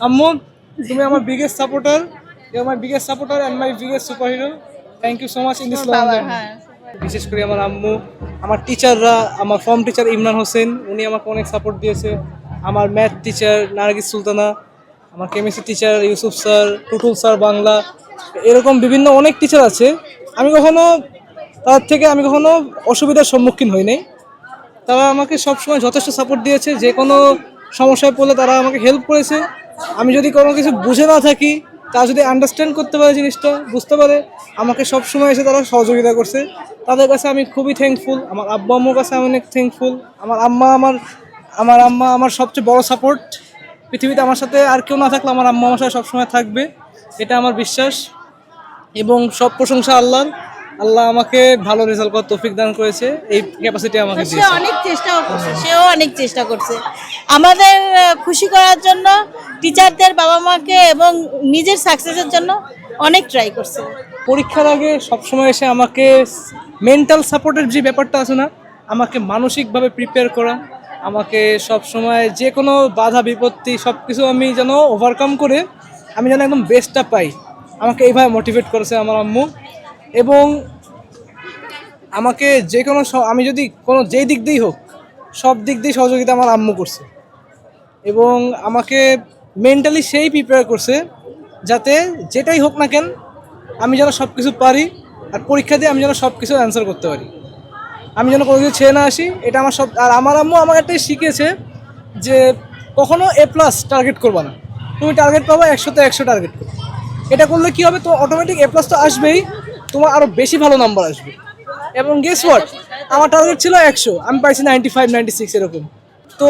আম্মু, তুমি আমার biggest supporter, you are my biggest supporter and my biggest superhero. Thank you so much in this long journey. বিশেষ করে আমার আম্মু, আমার টিচাররা, আমার ফর্ম টিচার ইমরান হোসেন, উনি আমাকে অনেক সাপোর্ট দিয়েছে। আমার ম্যাথ টিচার নার্গিস সুলতানা, আমার chemistry teacher Yusuf sir, Tutul sir Bangla, এরকম বিভিন্ন অনেক টিচার আছে। আমি কখনো অসুবিধার সম্মুখীন হই নাই। তারা আমাকে সবসময় যথেষ্ট সাপোর্ট দিয়েছে। যে কোনো সমস্যায় পড়লে তারা আমাকে হেল্প করেছে। আমি যদি কোনো কিছু বুঝে না থাকি, তারা যদি আন্ডারস্ট্যান্ড করতে পারে, জিনিসটা বুঝতে পারে, আমাকে সবসময় এসে তারা সহযোগিতা করছে। তাদের কাছে আমি খুবই থ্যাঙ্কফুল। আমার আব্বু আম্মুর কাছে আমি অনেক থ্যাঙ্কফুল। আমার আম্মা আমার সবচেয়ে বড় সাপোর্ট। পৃথিবীতে আমার সাথে আর কেউ না থাকলে আমার আম্মা আমার সাথে সবসময় থাকবে, এটা আমার বিশ্বাস। এবং সব প্রশংসা আল্লাহর। আল্লাহ আমাকে ভালো রেজাল্ট করার তৌফিক দান করেছে, এই ক্যাপাসিটি আমাকে সে দিয়েছে। অনেক চেষ্টাও করছে, সেও অনেক চেষ্টা করছে আমাদের খুশি করার জন্য, টিচারদের, বাবা মাকে এবং নিজের সাকসেসের জন্য অনেক ট্রাই করছে। পরীক্ষার আগে সবসময় এসে আমাকে মেন্টাল সাপোর্টের যে ব্যাপারটা আছে না, আমাকে মানসিকভাবে প্রিপেয়ার করা, আমাকে সবসময় যে কোনো বাধা বিপত্তি সব কিছু আমি যেন ওভারকাম করে আমি যেন একদম বেস্টটা পাই, আমাকে এইভাবে মোটিভেট করেছে আমার আম্মু। এবং আমাকে যে কোনো আমি যদি কোনো যেই দিক দিয়েই হোক, সব দিক দিয়ে সহযোগিতা আমার আম্মু করছে। এবং আমাকে মেন্টালি সেই প্রিপেয়ার করছে যাতে যেটাই হোক না কেন আমি যেন সব কিছু পারি, আর পরীক্ষা দিয়ে আমি যেন সব কিছু অ্যান্সার করতে পারি, আমি যেন কোনো কিছু ছেড়ে না আসি। এটা আমার সব। আর আমার আম্মু আমাকে একটাই শিখিয়েছে যে কখনো A+ টার্গেট করবা না। তুমি টার্গেট পাবো 100-তে 100 টার্গেট করো। এটা করলে কী হবে, তো অটোমেটিক A+ তো আসবেই, তোমার আরও বেশি ভালো নাম্বার আসবে। এবং গেস হোয়াট, আমার টার্গেট ছিল 100, আমি পাইছি 95-96 এরকম। তো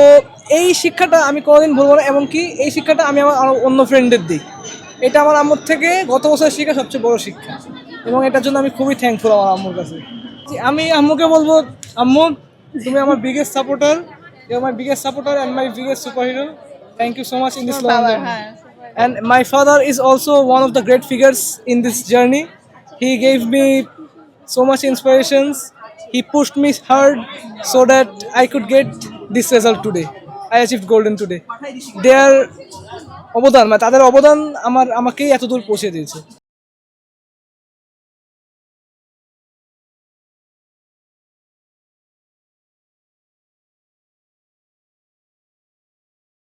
এই শিক্ষাটা আমি কোনোদিন ভুলবো না। এমনকি এই শিক্ষাটা আমি আমার আরও অন্য ফ্রেন্ডদের দিই। এটা আমার আম্মুর থেকে গত বছর শিক্ষা সবচেয়ে বড় শিক্ষা, এবং এটার জন্য আমি খুবই থ্যাঙ্কফুল আমার আম্মুর কাছে। আমি আম্মুকে বলবো, আম্মু, তুমি আমার biggest supporter, you are my biggest supporter and my biggest superhero. Thank you so much in this long journey. And my father is also one of the great figures in this journey. He gave me so much inspirations. He pushed me hard so that I could get this result today. I achieved golden today. Their অবদান, তাদের অবদান আমাকেই এত দূর পৌঁছে দিয়েছে।